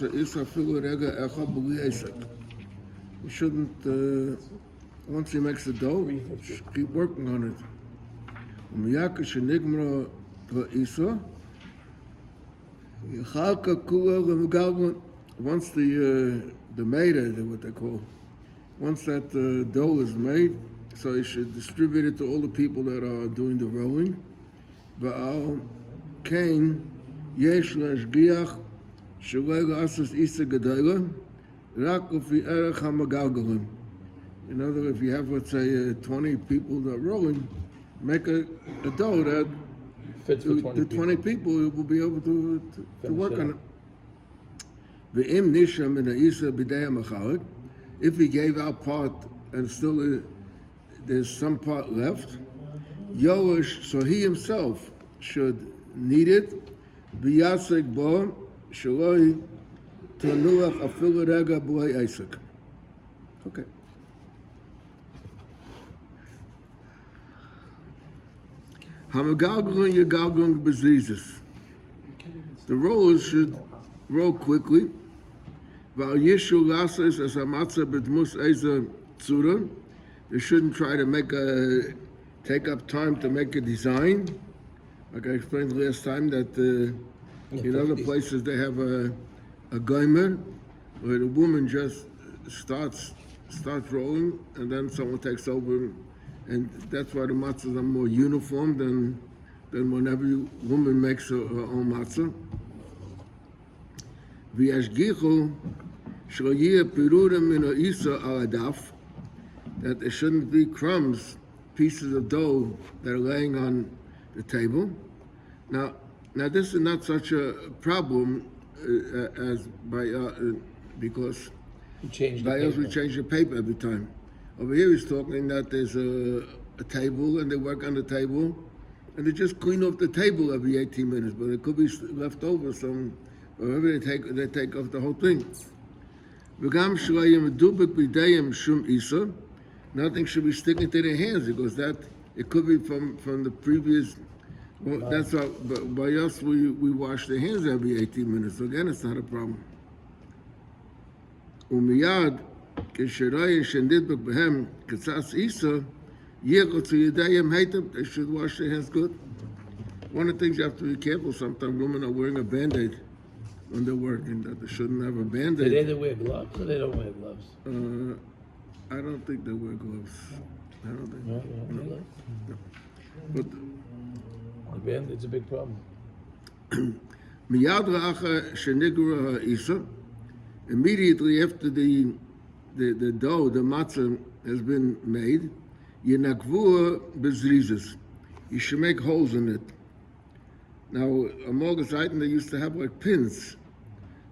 You shouldn't, once he makes the dough, keep working on it. Once the maida, what they call, once that dough is made, so you should distribute it to all the people that are doing the rolling. Va'al kain yesh lashgiach shelei la'asos isa gedayla rak ufi erech hamagalgalim. In other words, if you have, let's say, 20 people that are rolling, make a dough that fits for 20 the 20 people will be able to work on it. Ve'im nisham in isa b'dei ha'machalik, if he gave out part and still there's some part left, Yoash, so he himself should knead it, v'yasek bo shaloi tanuach afilu rega b'lei Isaac. Okay. Hamagalgalun yagalgalun b'zizis. The rollers should roll quickly. V'al yishu lasses as hamatzah b'dmus eza tzura. They shouldn't try to take up time to make a design. Like I explained last time that in other places they have a gomer where the woman just starts rolling and then someone takes over, and that's why the matzahs are more uniform than when every woman makes her own matzah. V'yashgichu shlo yeh pirurim min ha'isa al hadaf, that there shouldn't be crumbs, pieces of dough that are laying on the table. Now this is not such a problem as because by us we change the paper every time. Over here he's talking that there's a table and they work on the table and they just clean off the table every 18 minutes, but it could be left over some, or they take off the whole thing. Nothing should be sticking to their hands because that it could be from the previous. Well, that's why by us we wash their hands every 18 minutes. So again, it's not a problem. Umiyad kisharayim shendidbek behem katzas isa yechotzu yedayim heitem. They should wash their hands good. One of the things you have to be careful. Sometimes women are wearing a Band-Aid when they're working. That they shouldn't have a Band-Aid. Do they wear gloves or they don't wear gloves? I don't think they wear gloves. I don't think. No. But the Band-Aid's a big problem. Miyad ra'acha shenigura ha'isa, immediately after the dough, the matzah has been made, yenakvua bezrizes. You should make holes in it. Now, among the items they used to have like pins.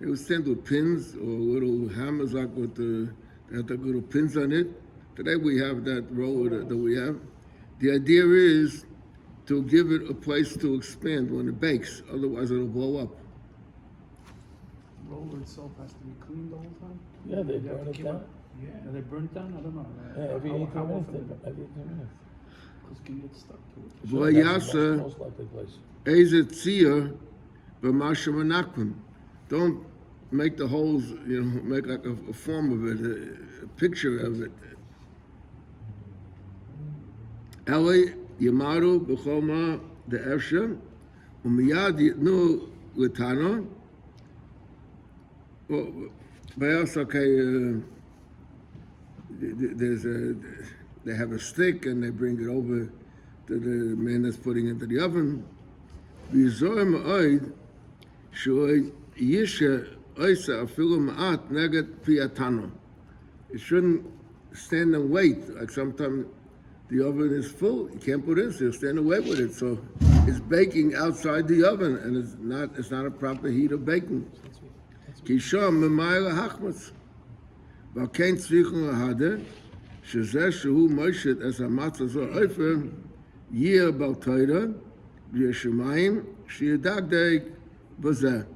They would stand with pins or little hammers like with they had the little pins on it. Today we have that roller that we have. The idea is to give it a place to expand when it bakes, otherwise it'll blow up. The roller itself has to be cleaned all the time? Yeah, they burn it down. Yeah, are they burnt down? I don't know. Yeah, every 18 how minutes. often? Every 18 minutes. Because can get stuck to it. V'yasa Most likely place. ezet tzia b'masha manakvim. Don't make the holes, make like a form of it, a picture of it. Eli Yamaru b'choma de'efsha umiyad yitnu l'tano. Well, but also, okay, they have a stick and they bring it over to the man that's putting it into the oven. V'yizor ma'od shu'oy yisha oisa afilu ma'at negat piyatano. It shouldn't stand and wait. Like sometimes the oven is full, you can't put it in, so you stand and wait with it. So it's baking outside the oven, and it's not a proper heat of baking. Kisham memayla hachmas. V'kein tzrichun lahade shezeh shehu moishet es hamatzah zo ofer yir bal toira v'yeshemayim sheyadagdeg b'zeh.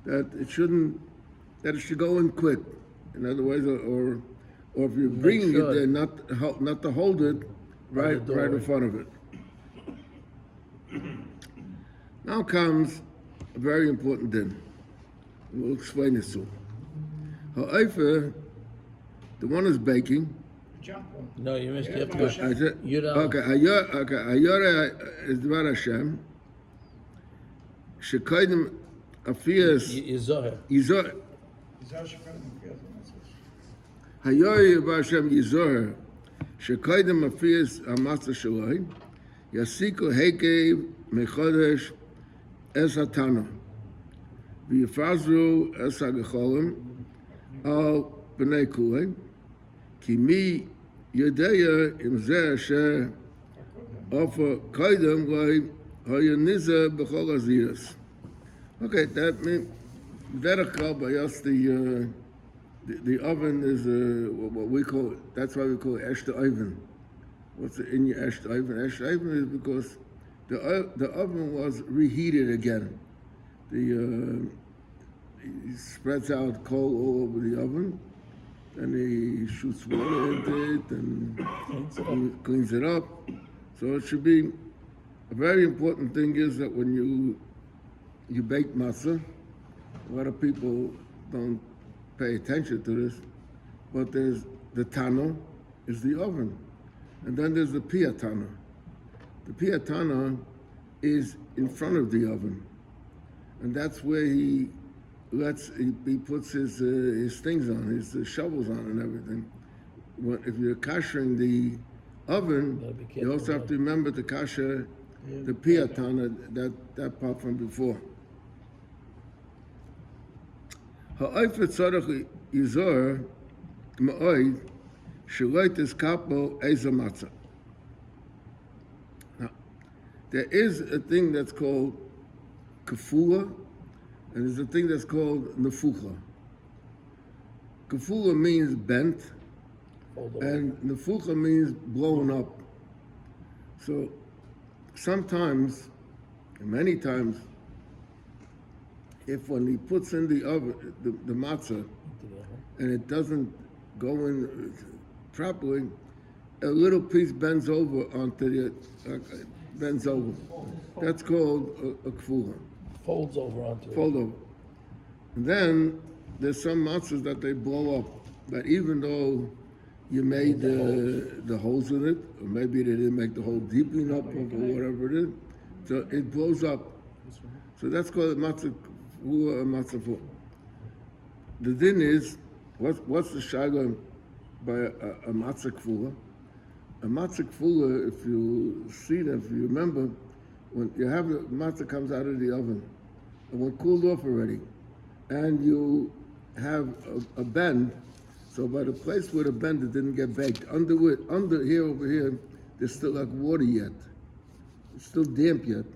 That it should go in quick. In other words, or if you're bringing it there, not to hold it right in front of it. Now comes a very important din. We'll explain this soon. Ha'ofer, the one who's baking. Jump on. No, you missed. You have to I go. said, Yura. okay, Hayore is Dvar Hashem. Shekaydim Afiyas Yizoher. Yizor. Zar Shekayim Afiyas. Hayore Dvar Hashem Yizor. Shekaydim Afiyas Amasa Shaloi. Yasiku Hekev Mechodesh Es Hatana. V'yifazru Es HaGecholim Al B'nei Kulei. Ki mi Yedeya Im Zeh Asher Ofer Kaidem Loi Hayaniza B'chol Aziras. Okay, that means by us the oven is what we call, that's why we call it Eshta Oven. What's in your Eshta Oven? Eshta Oven is because the oven was reheated again. He spreads out coal all over the oven, and he shoots water into it and cleans it up. So it should be, a very important thing is that when you bake matzah, a lot of people don't pay attention to this, but there's the tano, is the oven. And then there's the piatana. The piatana is in front of the oven. And that's where he puts his things on, his shovels on and everything. If you're kashering the oven, you also have to remember to kasher the piatana, that part from before. Ha'ofer tzarech yizor ma'oid shelo tizkapo ezer matzah. Now, there is a thing that's called kafula, and there's a thing that's called nefucha. Kafula means bent, and nefucha means blown up. So sometimes, and many times, if when he puts in the oven, the matzah, and it doesn't go in properly, a little piece bends over onto the, bends over. That's called a kfula. Folds over onto it. Fold over. And then there's some matzahs that they blow up, that even though you made the holes in it, or maybe they didn't make the hole deep enough or whatever it is, so it blows up. So that's called matzah kfula or matzah full. The din is, what's the shayla by a matzah kfula? A matzah kfula, if you see that, if you remember, when you have the matzah comes out of the oven, and when cooled off already, and you have a bend, so by the place where the bend it didn't get baked, under here, over here, there's still like water yet. It's still damp yet.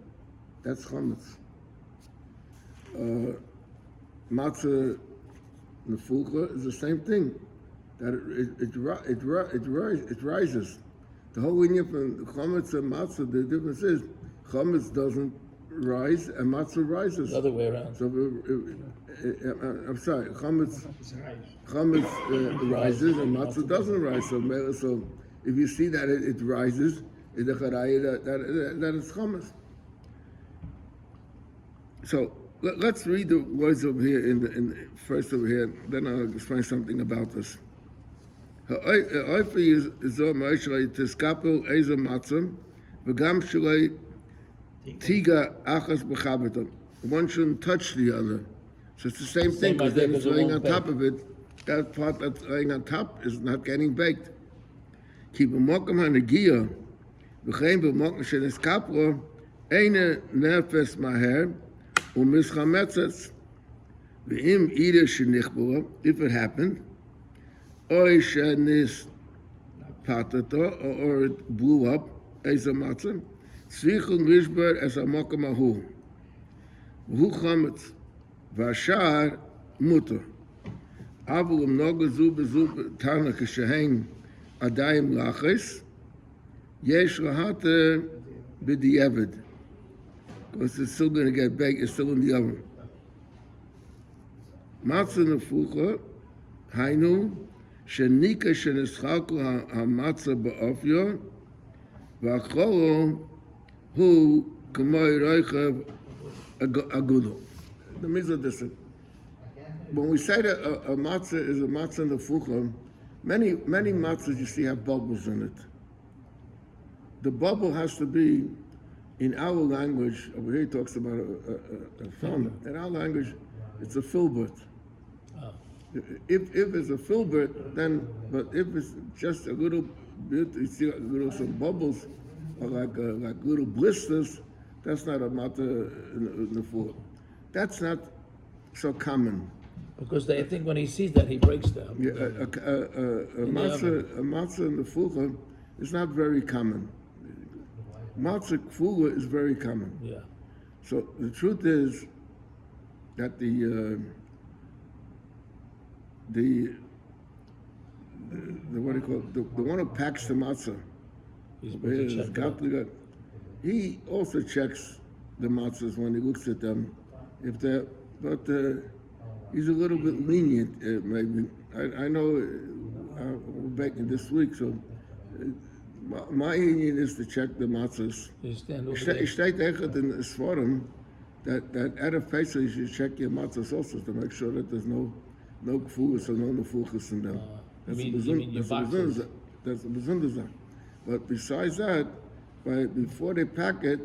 That's chametz. Matzah nefucha is the same thing. That it rises. The whole idea from chametz and matzah, the difference is chametz doesn't rise and matzah rises. The other way around. So I'm sorry, chametz rises and matzah doesn't rise. So if you see that it rises, it's a charaya that is chametz. So let's read the words over here in first over here. Then I'll explain something about this. Ha'ofer yizor ma'oid shaloi tizkapel ezer matzah v'gam shaloi tiga achas b'chabetam. One shouldn't touch the other. So it's the same thing, because then it's laying on top of it. That part that's laying on top is not getting baked. Ki b'mokum ha'negiya v'chein b'mokum shenizkaplo eine nefes maher u'mischametzes v'im ida shenichbora, if it happened, or it blew up, as a matzah, tzrichul nishbar as a mokum ahu. Hu chametz, v'ashar mutter. Avul mnoga zu tana k'shehem adayim laches, yesh lahata b'di'evid. Because it's still going to get baked, it's still in the oven. Matzah nefucha, hainu, shenika shenischaku hamatzah ba'ofyo, v'acholo hu k'moi roichav agudo. The mitzvah this. when we say that a matzah is a matzah in the fucha, many matzahs you see have bubbles in it. The bubble has to be, in our language, over here he talks about a film. In our language, it's a filbert. Oh. If it's a filbert, then, but if it's just a little bit, you see like some bubbles, or like little blisters, that's not a matzah in the fucha. That's not so common. Because I think when he sees that, he breaks down. Yeah, a matzah in the fucha is not very common. Matzah fucha is very common. Yeah. So the truth is that the what do you call it? The one who packs the matzah, He's over here, supposed to is check it out. Gottlieb, he also checks the matzahs when he looks at them. If they're, but he's a little bit lenient, maybe. I know we're baking this week, so my union is to check the matzahs. You stand over Ich there. steht echt in the Sforum that at a Pesach you should check your matzahs also to make sure that there's no gefugas or no nefugas in them. You mean your boxes? That's a besonderheit. But besides that, before they pack it,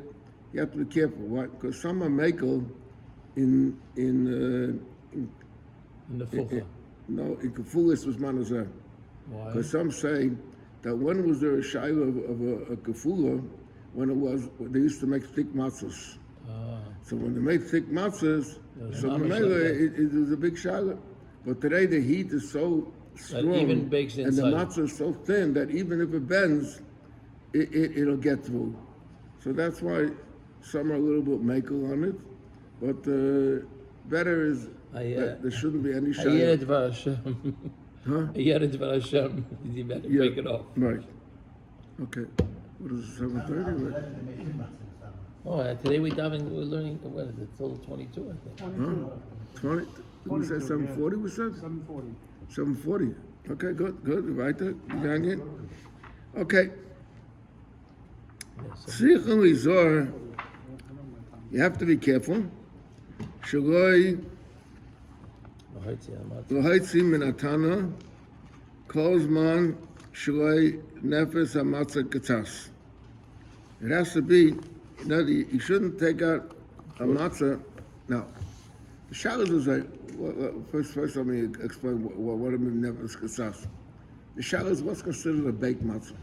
you have to be careful. Why? Because some are makel in In the fucha. no, in gefugas was manazah. Why? Because some say that when was there a shayla of a kefula, when it was, they used to make thick matzahs. Ah. So when they made thick matzahs, There's so not much Mamela, like that. it was a big shayla. But today the heat is so strong, even bakes and the inside. matzah is so thin that even if it bends, it'll get through. So that's why some are a little bit makel on it, but better is that there shouldn't be any shayla. Dvar Hashem. Huh? Dvar Hashem. You better break it off. Right. Okay. What is it, 7:30? Oh, today we're learning, what is it, till 22, I think. Huh? 20? Did we say 7:40 we said? 7:40. 7:40. Okay, good. Right there. You hang in. Okay. Tzricha lizor. You have to be careful. Shaloi l'haitzi min atana kol zman shaloi nefes hamatzah katzas. It has to be, you shouldn't take out a matzah. Now, the shalas is like, first let me explain what I mean nefes katzas. The shalas, what's considered a baked matzah?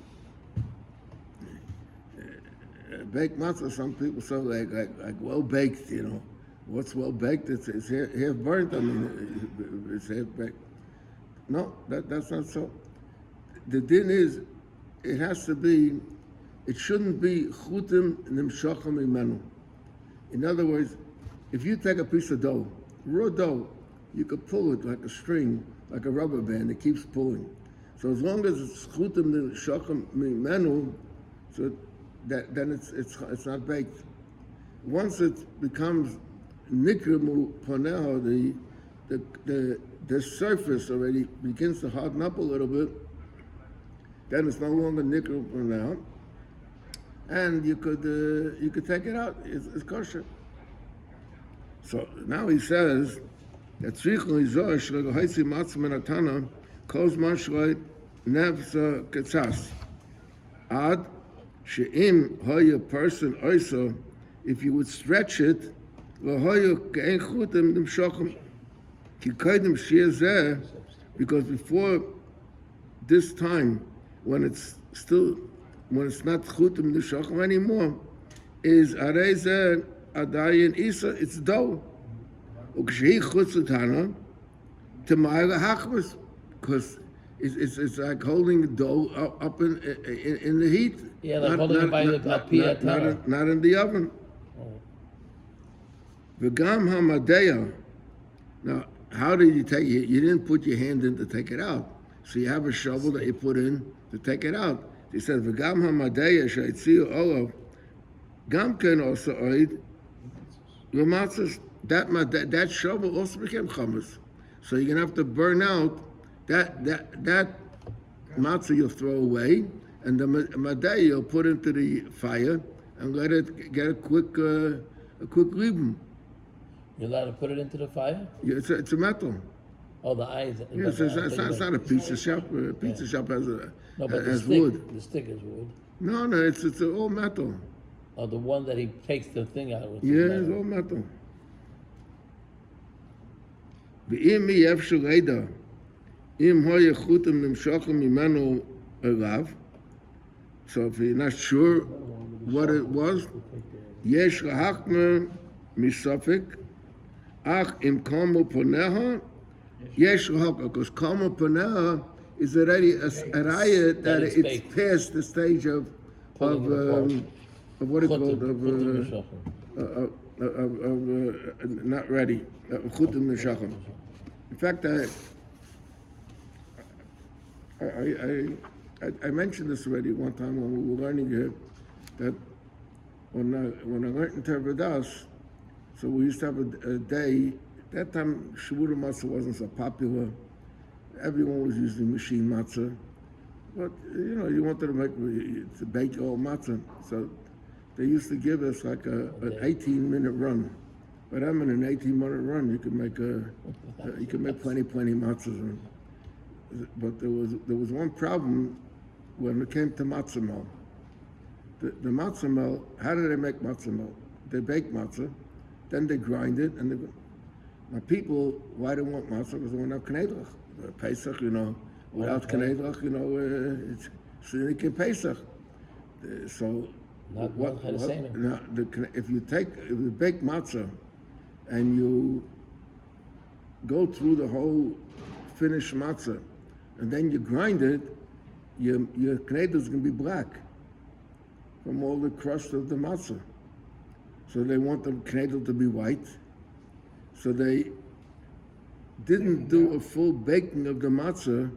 Baked matzah, some people say like well baked, you know. What's well baked? It's half burnt. I mean, it's half baked. No, that's not so. The din is, it has to be. It shouldn't be chutim nimshachim imenu. In other words, if you take a piece of dough, raw dough, you could pull it like a string, like a rubber band. It keeps pulling. So as long as it's chutim nimshachim imenu, so then it's not baked. Once it becomes nikrimu poneho, the surface already begins to harden up a little bit, then it's no longer nikrimu poneho, and you could take it out. It's kosher. So now he says that tzricha lizor shelo haitzi matzah min atana kol zman shelo nefes katzas ad she'im hoya person also, if you would stretch it, because before this time, when it's not chutim nishachim anymore, is areze adayin isa, it's dough. Because it's like holding dough up in the heat. Yeah, like holding it by the pia tana. Not in the oven. V'gam hamadeya. Now, how did you take it? You didn't put your hand in to take it out. So you have a shovel that you put in to take it out. He said, v'gam hamadeya shaytziu olav. Gam ken also oid. Your matzahs, that shovel also became chametz. So you're gonna have to burn out that matzah you'll throw away, and the madeya you'll put into the fire and let it get a quick ribbon. You're allowed to put it into the fire? Yeah, it's a metal. Oh, the eyes. Yes, it's not a pizza shop. A pizza shop has No, but the has stick, wood. the stick is wood. No, it's all metal. Oh, the one that he takes the thing out with. Yeah, it's all metal. ואם אי אפשר ידע, אם היה חוטים נמשכים ממנו אליו, so if you're not sure what it was, יש להחמיר מספק, אך אם קומו פוניה, יש להחמיר, because קומו פוניה is already a raya that it's it's baked. past the stage of Pulling it apart. of what it called, not ready, chutim neshachim. In fact, I mentioned this already one time when we were learning it, that when I learned in Tervadas, so we used to have a day. That time Shavura matzah wasn't so popular. Everyone was using machine matzah, but you wanted to bake your own matzah, so they used to give us like an 18-minute run. But in an 18-minute run, you could make plenty matzahs. But there was one problem when it came to matzah mel. The matzah mel, how do they make matzah mel? They bake matzah, then they grind it, and now people, why they want matzah? Because they want to have knedlach. Pesach, without knedlach, it's Shlinik and Pesach. So if you bake matzah and you go through the whole finished matzah and then you grind it, your knedel is going to be black from all the crust of the matzah. So they want the knedel to be white. So they didn't do a full baking of the matzah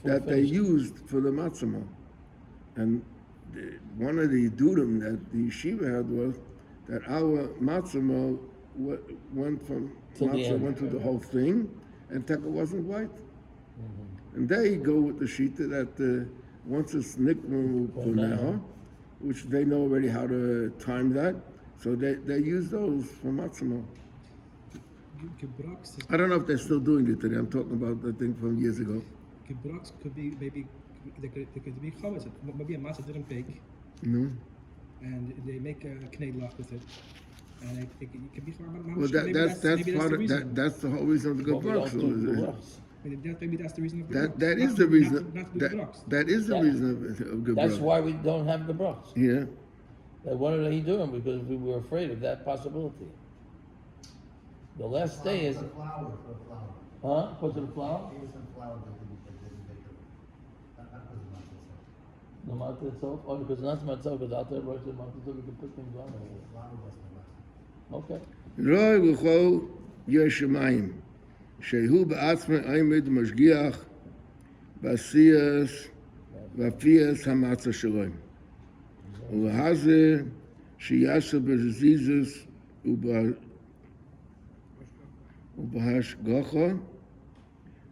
that they used for the matzah mel. And one of the durum that the yeshiva had was that our matzah mel went through the whole thing, and teka wasn't white. Mm-hmm. And they go with the shita that once it's nikmu puneha, which they know already how to time that, so they use those for matzah mel. I don't know if they're still doing it today. I'm talking about the thing from years ago. Gebraks could be maybe they could be chametz. Maybe a matzah didn't bake. No. And they make a knedlach with it. And it could be chametz. Well, that's the whole reason of the gebraks. Maybe that's the reason of that is the reason. That is the reason of gebraks. That's why we don't have gebraks. Yeah. What are they doing? Because we were afraid of that possibility. The last day is. Flour. Huh? Put some flour? Give some flour that didn't bake it. That was The matzah itself? Oh, because not matzah, because out there, the matzah, so we can put things on it. flour was the Okay. רוי וכל יש שמיים, שהוא בעצמו עמד משגיח בעשייס ואפייס המצה שלו. ולהזה שיעשה בזיזוס ובהשגחה,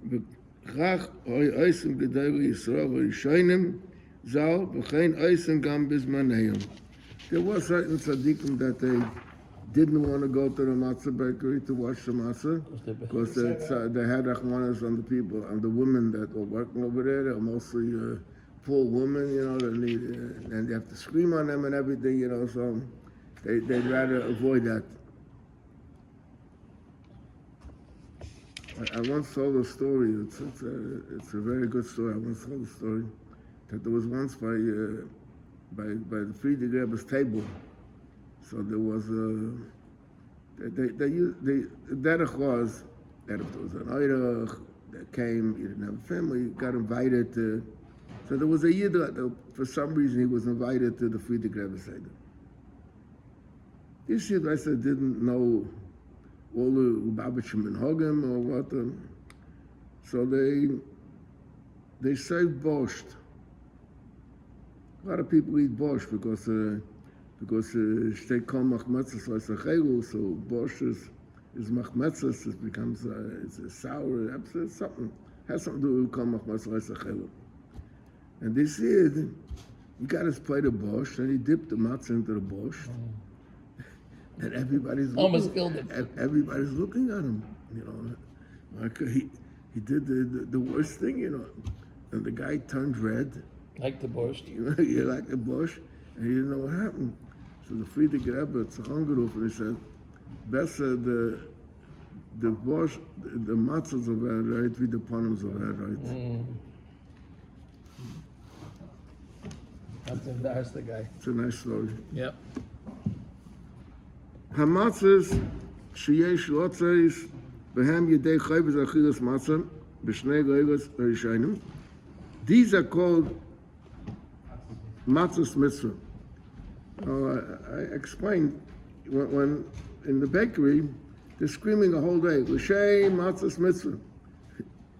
וכך אוי עשם גדול ישראל וראשונים ז"ל, וכן עשם גם בזמנהם. There were certain tzaddikim that they didn't want to go to the matzah bakery to wash the matzah because they had rachmanas on the people, on the women that were working over there. They were mostly poor women, that need, and they have to scream on them and everything, so they'd rather avoid that. I once told a story. It's a very good story. I once told a story that there was once by the Friedrich Rebbe's table. So there was the derech was that if there was an oirach that came, he didn't have a family, got invited to. So there was a yid that for some reason he was invited to the Friedrich Rebbe Seder. This yid, I said, didn't know all the Lubavitchim and Hogim or what. So they served borscht. A lot of people eat borscht because steak kol machmetzes leisachelu, so borscht is machmetzes. It becomes it's sour. It's something has something to do with kol machmetzes leisachelu. And this yid, he got his plate of borscht and he dipped the matzah into the borscht. And everybody's almost killed him. Everybody's looking at him, Like he did the worst thing, you know. And the guy turned red, Like the borscht. you know, you like a bush, and he didn't know what happened. So the Friedrich Rebbe zu angerufen, he said, besser the bosh, the matzahs of our right, wie the panim of our right. That's the guy. It's a nice story. Yep. Hamatzes sheyesh lotzeis behem yedei chayvus achilas matzah b'shnei goyos rishayim. These are called matzahs mitzvah. I explained when in the bakery they're screaming a whole day, l'shem matzahs mitzvah.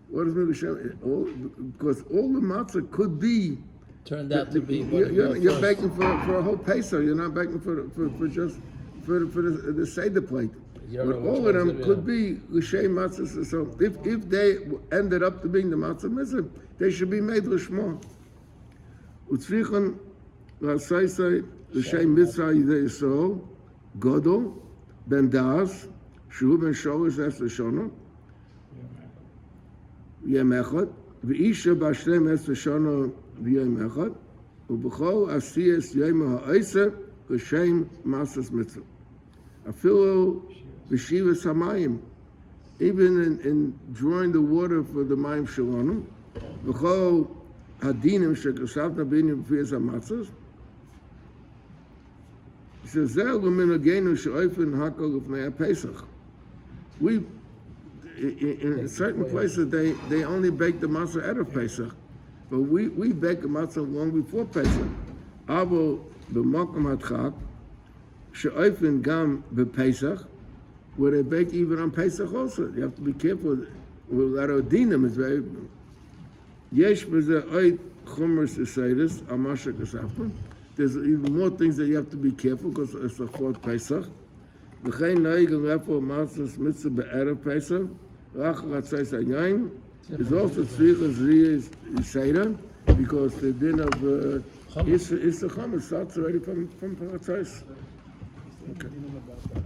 What does it mean l'shem? Because all the matzah could be. Turned out to be. You're baking for a whole Pesach. You're not baking for just for the Seder plate. But all of them could be l'shem matzah. So if they ended up to being the matzah mitzvah, they should be made l'shma. Utzrichen l'saisai l'shem mitzvah yidei Yisrael Godol ben das shu ben sholish es l'shana yem echad v'isha b'shlem es l'shana v'yem echad u'b'chol asiyas yom ha'oser l'shem matzah mitzvah afilu v'shivas hamayim, even in drawing the water for the mayim shalonim v'chol hadinim shekasavna b'nim v'yas ha'matzahs. He says, we, in certain places, they only bake the matzah out of Pesach, but we bake the matzah long before Pesach. Avo b'makom hadchak she'ofen gam b'Pesach, where they bake even on Pesach also. You have to be careful. With dinim is very. Yesh b'zeh oid chumer seseidus amasha kasafon. There's even more things that you have to be careful because it's a fourth Pesach. V'chein noigel lefo matzahs mitzvah be'erev Pesach. Lach ratzais hayayin is also tzricha zriyas Seder because the din of Issa Chametz starts already from ratzais. Okay.